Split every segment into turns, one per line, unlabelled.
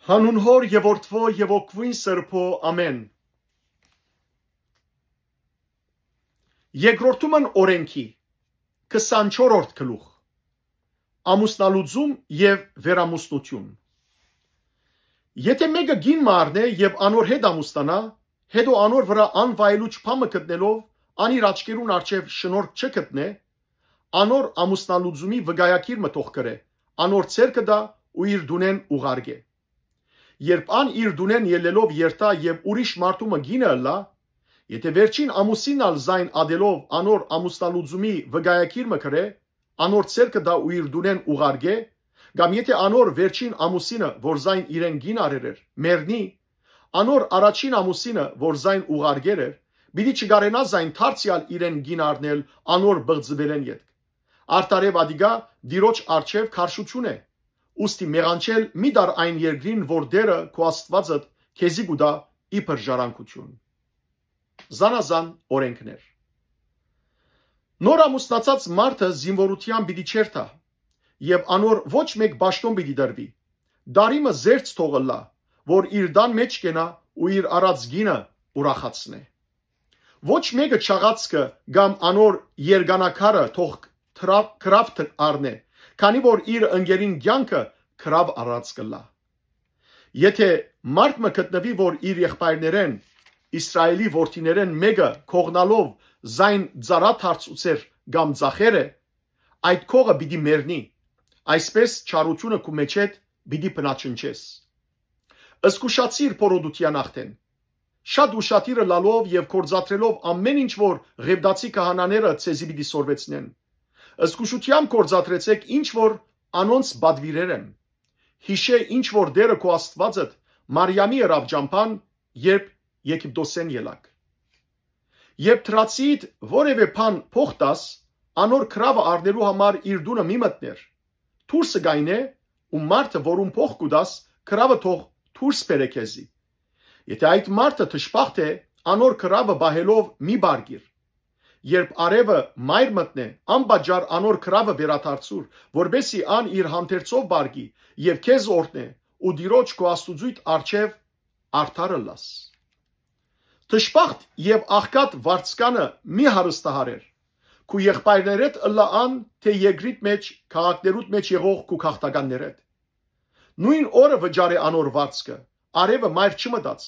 Հանուն Հոր եւ Որդվո եւ Օգվին Սրբո ամեն։ Երկրորդումն օրենքի 24-րդ գլուխ ամուսնալուծում եւ վերամուսնություն։ Եթե մեկը գին մարն է եւ անոր հետ ամուսնանա, հետո անոր վրա անվայելուչ փամը գտնելով ան իր աչքերուն առջև շնորհք չգտնե, անոր ամուսնալուծումի վգայակիր մտող կրե, անոր ցերկը դա ու իր դունեն ուղարկե։ Երբ ան իր դունեն ելելով երթա եւ ուրիշ մարդումը գինը լա, եթե վերջին ամուսինն ալ զայն ադելով անոր ամուսնալուծումի վգայակիր մկրե, անոր ցերկը դա ու իր դունեն ուղարկե, կամ եթե անոր վերջին ամուսինը, որ զայն իրեն գին արեր էր, մեռնի, անոր առաջին ամուսինը, որ զայն ուղարկեր էր, պիտի չգարենա զայն թարցիալ իրեն գին առնել անոր բղձվելեն յետք։ Արտարև ադիգա դիրոջ առջև քարշություն է։ Ուստի մեղանչել մի դար այն երկրին, որ դերը քո Աստվածը քեզի գուտա իբր ժառանգություն։ Զանազան օրենքներ։ Նոր ամուսնացած մարդը զինվորության պիտի չերթա, եւ անոր ոչ մեկ ճաշտոն պիտի դրվի։ Դարիմը զերծ թողլա, որ իր դան մեջ կենա ու իր առած գինը ուրախացնե։ Ոչ մեկը չաղացքը կամ անոր երգանակարը թող քրավ առնե, քանի որ իր ընկերին կյանքը քրավ առած կլա։ Եթե մարդ մը գտնվի, որ իր եղբայրներեն Իսրայելի որդիներեն մեկը քողնալով զայն ծարաթարցուցեր կամ ծախեր է, այդ քողը պիտի մեռնի, այսպես չարությունը քու մեջ հետ պիտի բնաչնչես։ Զգուշացիր փորոդության ախտեն։ Շատ ուշադիր լալով եւ կորզատրելով ամեն ինչ, որ ղևդացի քահանաները ցեզի պիտի սորվեցնեն։ Զգուշությամբ կորզատրեցեք ինչ որ անոնց բադվիրեր են։ Հիշե ինչ որ դերը քո Աստվածդ Մարիամի երավ ջամփան, երբ Եգիպտոսեն ելակ։ Երբ թրացիդ որևէ բան փոխտաս, անոր քրավը առնելու համար իր դունը մի մտներ։ Թուրսը գայնե ու մարդը, որում փող կուտաս, քրավը թող թուրս բերե քեզի։ Եթե այդ մարդը թշպախտ է, անոր քրավը բահելով մի բարգիր։ Երբ արևը մայր մտնե, անբաժար անոր քրավը վերաթարցուր, որբեսի ան իր համտերցով բարգի եւ քեզ օրտնե ու դիրոջ քո Աստուծույթ առջև արդարը լաս։ Թշպախտ եւ աղքատ վարձկանը մի հարստահարեր։ Քու եղբայրներդ ըլլան, թե եգրիտ մեջ, քաղաքներուտ մեջ եղող քու քաղաքականներդ։ Նույն օրը վճարե անոր վարձկը, արևը մայր չմտած,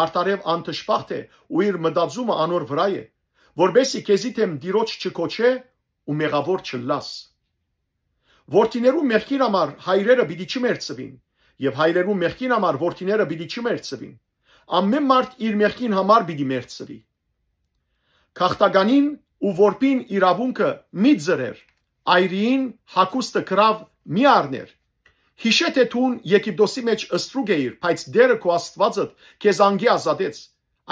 արտարև ան թշպախտ է ու իր մտածումը անոր վրա է, որբեսի քեզի թեմ դիրոջ չկոչե ու մեղավոր չլաս։ Որդիներու մեղքին համար հայրերը պիտի չմերծվին, եւ հայրերու մեղքին համար որդիները պիտի չմերծվին։ Ամեն մարդ իր մեղքին համար պիտի մերծվի։ Քաղաքականին ու որբին իրավունքը մի ձրեր, այրին հակուստը քրավ մի առներ։ Հիշե թե թուն Եգիպտոսի մեջ ըստրուկ էիր, բայց դերը քո Աստվածդ քեզ անգի ազատեց։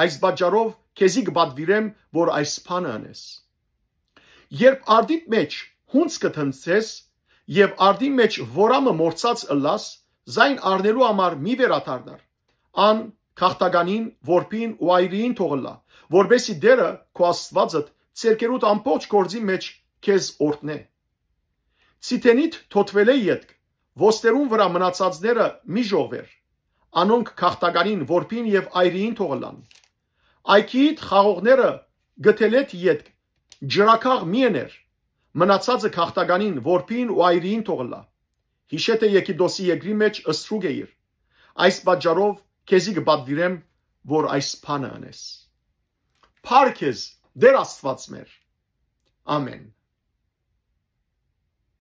Այս բաժարով քեզի կբադվիրեմ, որ այս բանը անես։ Երբ արդիդ մեջ հունց կթնցես եւ արդի մեջ որամը մորցած ըլլաս, զայն առնելու համար մի վերաթարնար։ Ան քաղաքականին, որբին ու այրին թողլա, որբեսի դերը քո Աստվածդ ցերկերուտ ամբողջ գործի մեջ քեզ օրտնե։ Ցիտենիտ թոթվել է յետք, ոստերուն վրա մնացածները մի ժողվեր, անոնք քաղաքականին, որբին եւ այրին թողլան։ Այքիդ խաղողները գտելետ յետք, ջրակաղ միեներ, մնացածը քաղաքականին, որբին ու այրին թողլա։ Հիշե թե Եգիպտոսի երկրի մեջ ըստրուկ էիր, այս բաժարով քեզի կբադվիրեմ, որ այս բանը անես։ Փառք քեզ, Տեր Աստված մեր։ Ամեն։